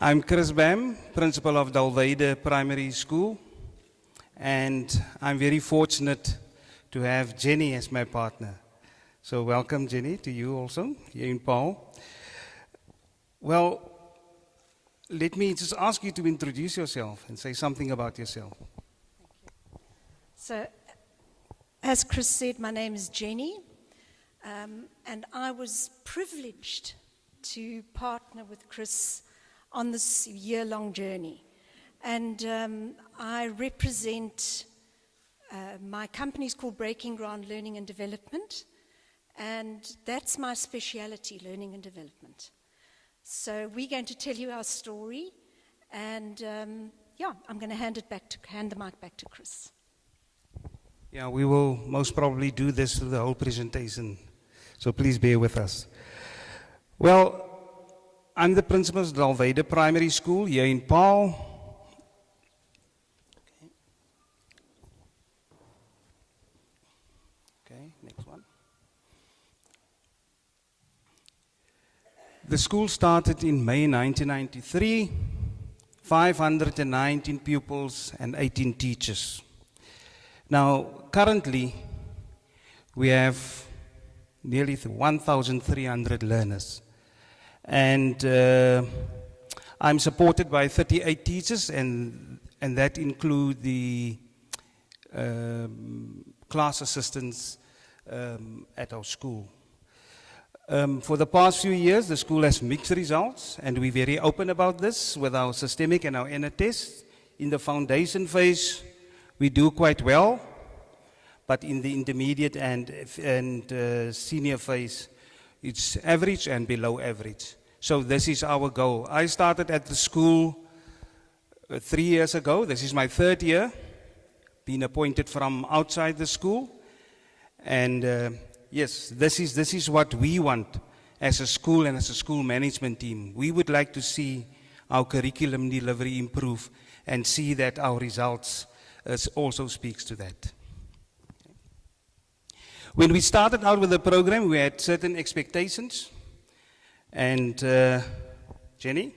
I'm Chris Bam, principal of Dalweida Primary School, and I'm very fortunate to have Jenni as my partner. So welcome, Jenni, to you also, here in Paul. Well, let me just ask you to introduce yourself and say something about yourself. So, as Chris said, my name is Jenni, and I was privileged to partner with Chris on this year-long journey. And I represent, my company is called Breaking Ground Learning and Development, and that's my speciality, learning and development. So we're going to tell you our story, and I'm going to hand the mic back to Chris. Yeah, we will most probably do this through the whole presentation, so please bear with us. Well, I'm the principal of Dalweida Primary School here in Paul. Okay, next one. The school started in May 1993, 519 pupils and 18 teachers. Now, currently, we have nearly 1,300 learners. And I'm supported by 38 teachers, and that include the class assistants at our school. For the past few years, the school has mixed results, and we're very open about this with our systemic and our inner tests. In the foundation phase, we do quite well, but in the intermediate and senior phase, it's average and below average. So this is our goal. I started at the school 3 years ago. This is my third year, being appointed from outside the school. And yes, this is what we want as a school and as a school management team. We would like to see our curriculum delivery improve and see that our results also speaks to that. When we started out with the program, we had certain expectations. And Jenni,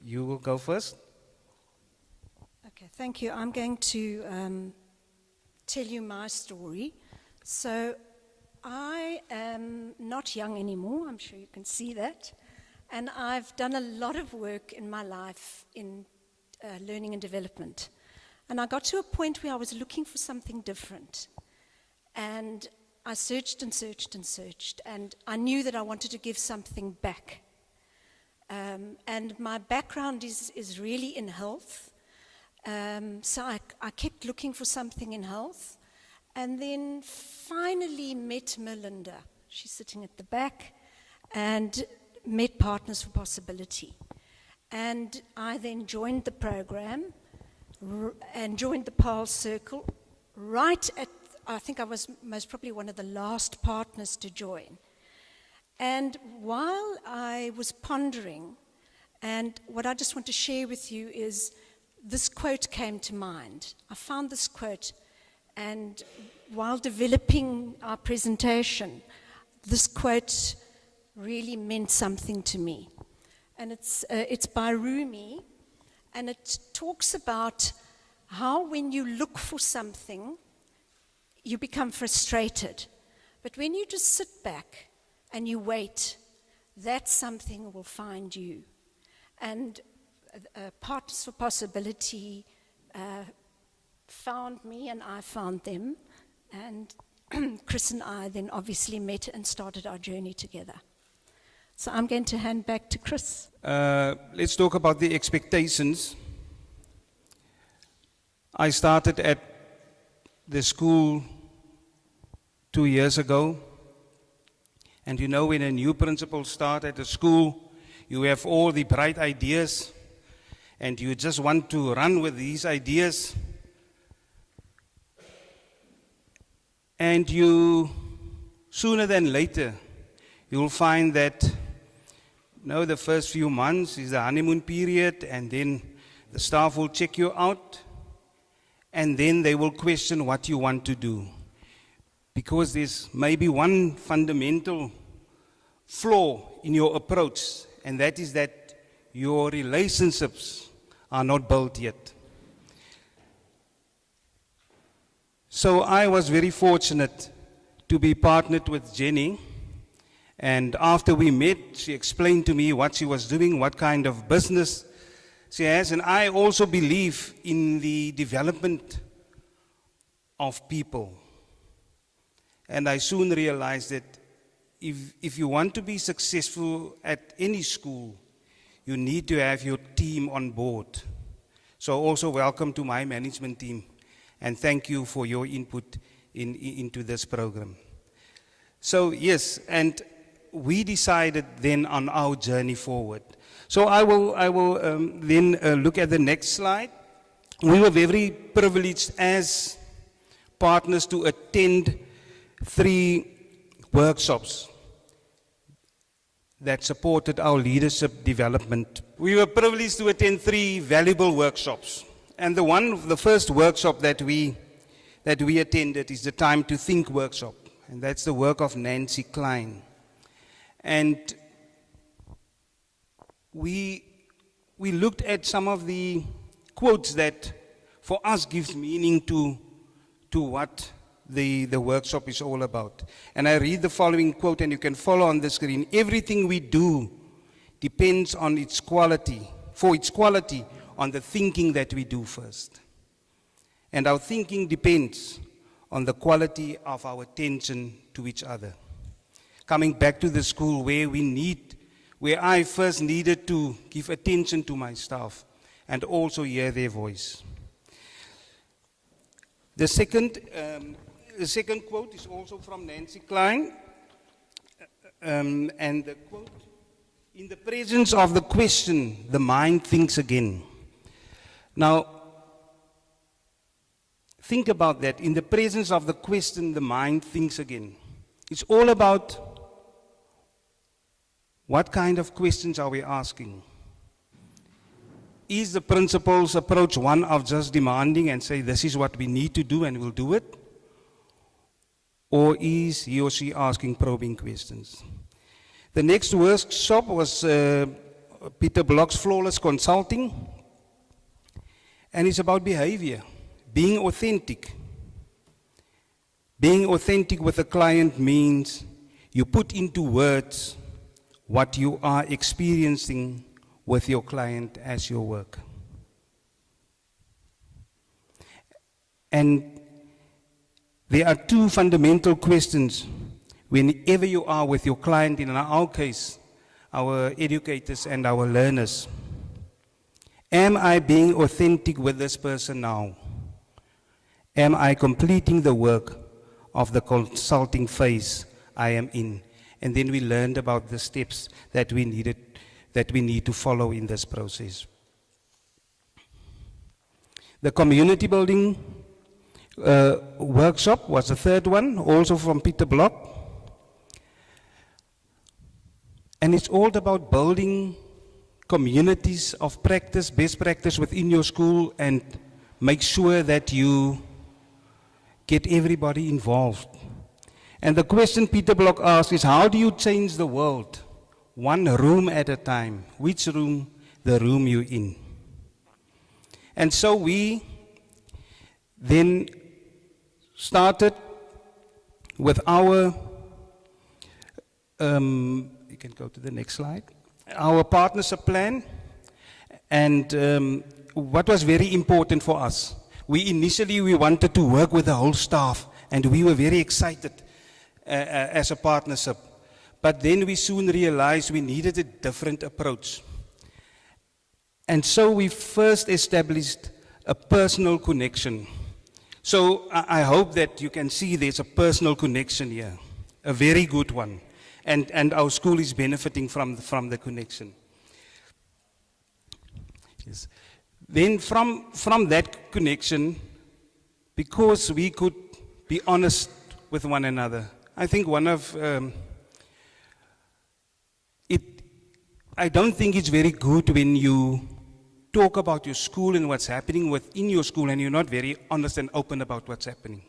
you will go first. Okay, thank you. I'm going to tell you my story. So I am not young anymore, I'm sure you can see that. And I've done a lot of work in my life in learning and development. And I got to a point where I was looking for something different. And I searched and searched and searched, and I knew that I wanted to give something back. And my background is really in health. So I kept looking for something in health, and then finally met Melinda. She's sitting at the back, and met Partners for Possibility. And I then joined the program and joined the PAL Circle right at, I think I was most probably one of the last partners to join. And while I was pondering, and what I just want to share with you is this quote came to mind. I found this quote, and while developing our presentation, this quote really meant something to me. And it's by Rumi, and it talks about how when you look for something, you become frustrated. But when you just sit back and you wait, that something will find you. And Partners for Possibility found me and I found them. And Chris and I then obviously met and started our journey together. So I'm going to hand back to Chris. Let's talk about the expectations. I started at the school 2 years ago, and you know, when a new principal starts at the school, you have all the bright ideas, and you just want to run with these ideas, and you, sooner than later, you'll find that, the first few months is the honeymoon period, and then the staff will check you out, and then they will question what you want to do. Because there's maybe one fundamental flaw in your approach, and that is that your relationships are not built yet. So I was very fortunate to be partnered with Jenni. And after we met, she explained to me what she was doing, what kind of business she has. And I also believe in the development of people. And I soon realized that if you want to be successful at any school, you need to have your team on board. So also welcome to my management team. And thank you for your input into this program. So yes, and we decided then on our journey forward. So I will then look at the next slide. We were very privileged as partners to attend 3 workshops that supported our leadership development. We were privileged to attend 3 valuable workshops. And the first workshop that we attended is the Time to Think workshop. And that's the work of Nancy Klein. And we looked at some of the quotes that for us gives meaning to what the workshop is all about. And I read the following quote, and you can follow on the screen. Everything we do depends on its quality, on the thinking that we do first. And our thinking depends on the quality of our attention to each other. Coming back to the school where I first needed to give attention to my staff and also hear their voice. The second quote is also from Nancy Klein, and the quote, "In the presence of the question, the mind thinks again." Now, think about that. In the presence of the question, the mind thinks again. It's all about what kind of questions are we asking? Is the principal's approach one of just demanding and say, this is what we need to do and we'll do it? Or is he or she asking probing questions? The next workshop was Peter Block's Flawless Consulting. And it's about behavior, being authentic. Being authentic with a client means you put into words what you are experiencing with your client as your work. And there are 2 fundamental questions whenever you are with your client, in our case, our educators and our learners. Am I being authentic with this person now? Am I completing the work of the consulting phase I am in? And then we learned about the steps that we need to follow in this process. The community building workshop was the third one, also from Peter Block. And it's all about building communities of practice, best practice within your school, and make sure that you get everybody involved. And the question Peter Block asked is, how do you change the world? One room at a time. Which room? The room you're in. And so we then started with our, you can go to the next slide, our partnership plan. And what was very important for us, we wanted to work with the whole staff, and we were very excited as a partnership. But then we soon realized we needed a different approach. And so we first established a personal connection. So I hope that you can see there's a personal connection here, a very good one. And our school is benefiting from the connection. Yes. Then from that connection, because we could be honest with one another, I think I don't think it's very good when you talk about your school and what's happening within your school and you're not very honest and open about what's happening.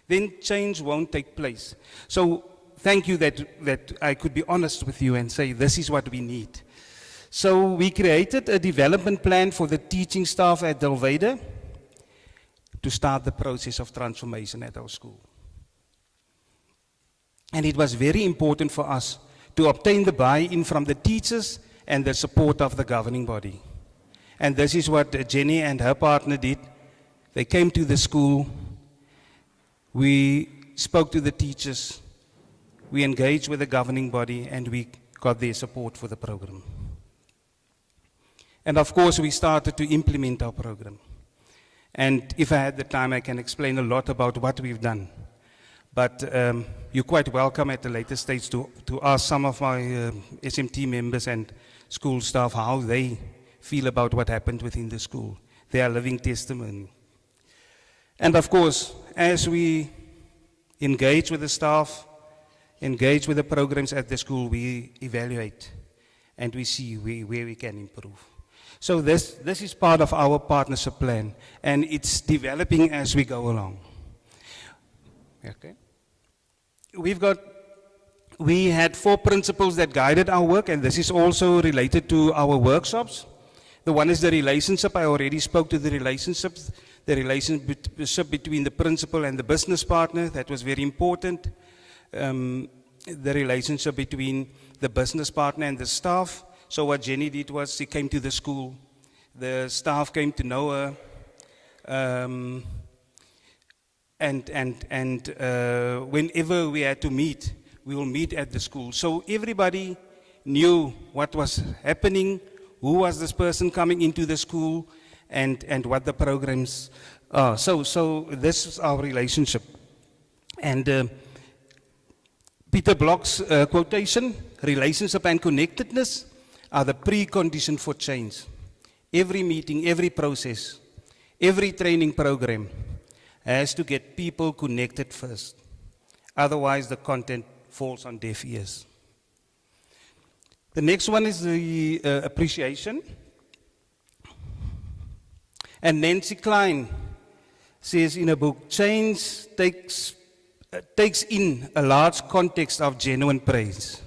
Then change won't take place. So thank you that I could be honest with you and say this is what we need. So we created a development plan for the teaching staff at Dalweida to start the process of transformation at our school. And it was very important for us to obtain the buy-in from the teachers and the support of the governing body. And this is what Jenni and her partner did. They came to the school, we spoke to the teachers, we engaged with the governing body, and we got their support for the program. And of course, we started to implement our program. And if I had the time, I can explain a lot about what we've done. But you're quite welcome at a later stage to ask some of my SMT members and school staff how they feel about what happened within the school. They are living testimony. And of course, as we engage with the staff, engage with the programs at the school, we evaluate and we see where we can improve. So this is part of our partnership plan, and it's developing as we go along. Okay. We had 4 principles that guided our work, and this is also related to our workshops. The one is the relationship. I already spoke to the relationship between the principal and the business partner. That was very important. The relationship between the business partner and the staff. So what Jenni did was she came to the school. The staff came to know her. Whenever we had to meet, we will meet at the school. So everybody knew what was happening, who was this person coming into the school, and what the programs are. So this is our relationship. And Peter Block's quotation, relationship and connectedness are the precondition for change. Every meeting, every process, every training program has to get people connected first. Otherwise, the content falls on deaf ears. The next one is the appreciation. And Nancy Klein says in a book, change takes in a large context of genuine praise.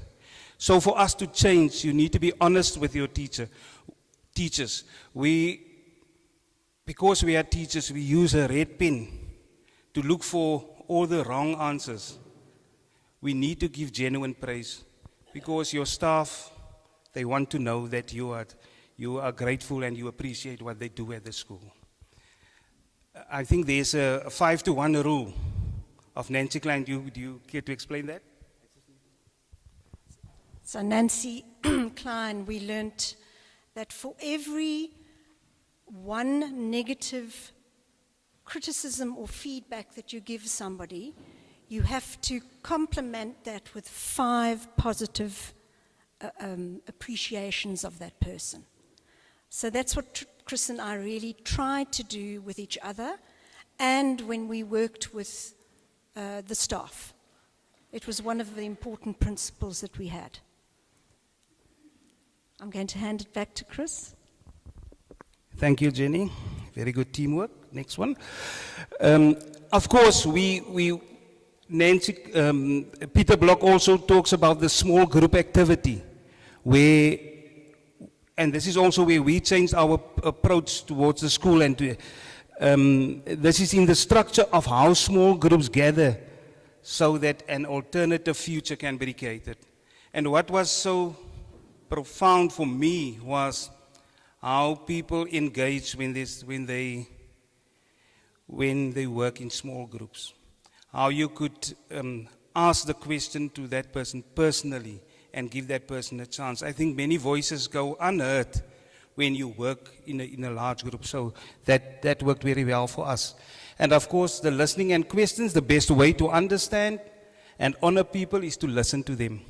So for us to change, you need to be honest with your teachers. Because we are teachers, we use a red pen to look for all the wrong answers. We need to give genuine praise because your staff, they want to know that you are grateful and you appreciate what they do at the school. I think there's a 5-to-1 rule of Nancy Klein. Do you care to explain that? So Nancy Klein, we learnt that for every one negative criticism or feedback that you give somebody, you have to complement that with 5 positive appreciations of that person. So that's what Chris and I really tried to do with each other, and when we worked with the staff. It was one of the important principles that we had. I'm going to hand it back to Chris. Thank you, Jenni. Very good teamwork. Next one. Of course, Nancy, Peter Block also talks about the small group activity, and this is also where we changed our approach towards the school, and this is in the structure of how small groups gather so that an alternative future can be created. And what was so profound for me was how people engage when they work in small groups. How you could ask the question to that person personally and give that person a chance. I think many voices go unheard when you work in a large group. So that worked very well for us. And of course, the listening and questions, the best way to understand and honor people is to listen to them.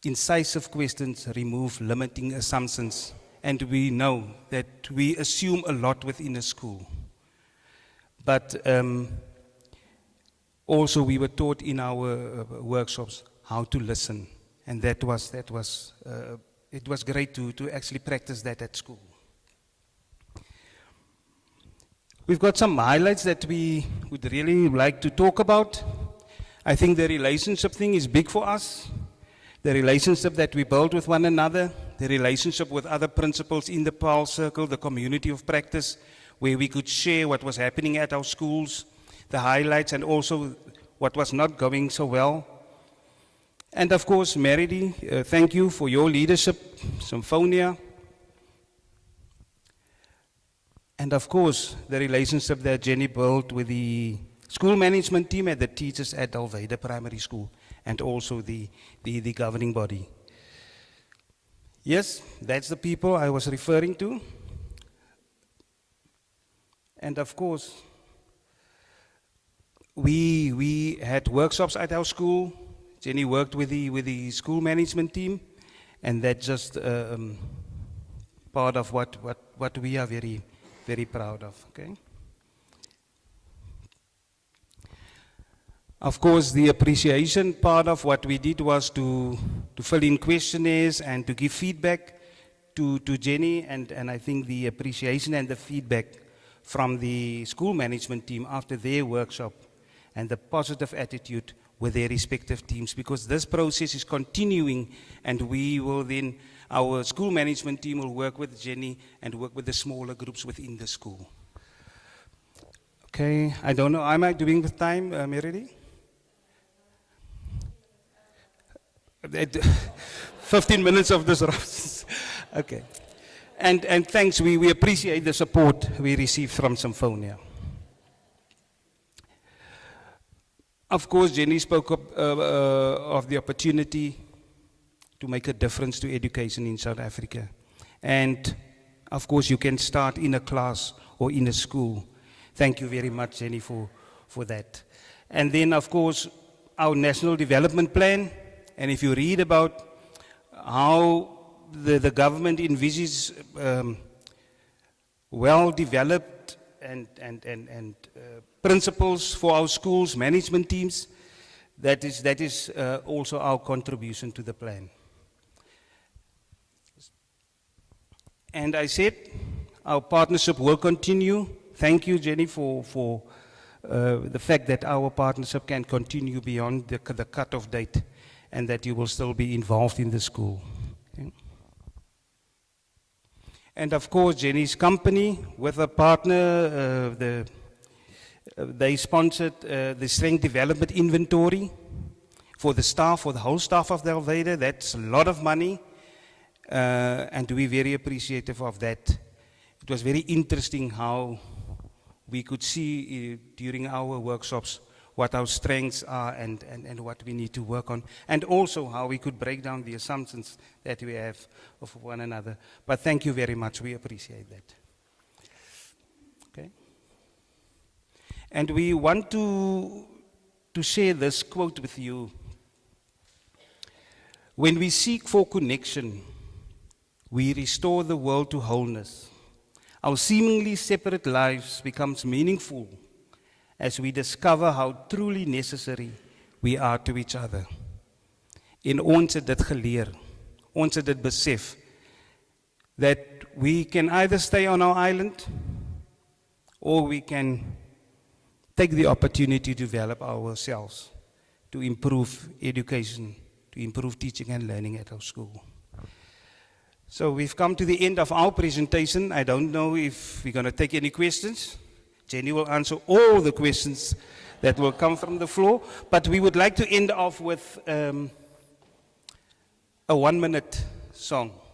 Incisive questions remove limiting assumptions. And we know that we assume a lot within a school. But also we were taught in our workshops how to listen. And it was great to actually practice that at school. We've got some highlights that we would really like to talk about. I think the relationship thing is big for us. The relationship that we build with one another, the relationship with other principals in the PAL circle, the community of practice, where we could share what was happening at our schools, the highlights, and also what was not going so well. And of course, Meredy, thank you for your leadership, Symphonia. And of course, the relationship that Jenni built with the school management team and the teachers at Dalweida Primary School, and also the governing body. Yes, that's the people I was referring to. And of course, we had workshops at our school. Jenni worked with the school management team, and that's just part of what we are very, very proud of. Okay. Of course, the appreciation part of what we did was to fill in questionnaires and to give feedback to Jenni, and I think the appreciation and the feedback from the school management team after their workshop and the positive attitude with their respective teams, because this process is continuing, and we will then, our school management team will work with Jenni and work with the smaller groups within the school. Okay, I don't know, am I doing with time, Meredy? 15 minutes of this. Okay. And thanks, we appreciate the support we received from Symphonia. Of course, Jenni spoke of the opportunity to make a difference to education in South Africa. And of course, you can start in a class or in a school. Thank you very much, Jenni, for that. And then, of course, our National Development Plan. And if you read about how the government envisages well-developed and principles for our schools, management teams, that is also our contribution to the plan. And I said our partnership will continue. Thank you, Jenni, for the fact that our partnership can continue beyond the cut-off date, and that you will still be involved in the school. Okay. And of course, Jenni's company, with a partner, they sponsored the Strength Development Inventory for the staff, for the whole staff of Dalweida. That's a lot of money, and we're very appreciative of that. It was very interesting how we could see during our workshops what our strengths are and what we need to work on, and also how we could break down the assumptions that we have of one another. But thank you very much, we appreciate that. Okay. And we want to share this quote with you. When we seek for connection, we restore the world to wholeness. Our seemingly separate lives becomes meaningful as we discover how truly necessary we are to each other. En ons het dit geleer, ons het dit besef, that we can either stay on our island or we can take the opportunity to develop ourselves, to improve education, to improve teaching and learning at our school. So we've come to the end of our presentation. I don't know if we're going to take any questions. Jenni will answer all the questions that will come from the floor, but we would like to end off with a 1-minute song.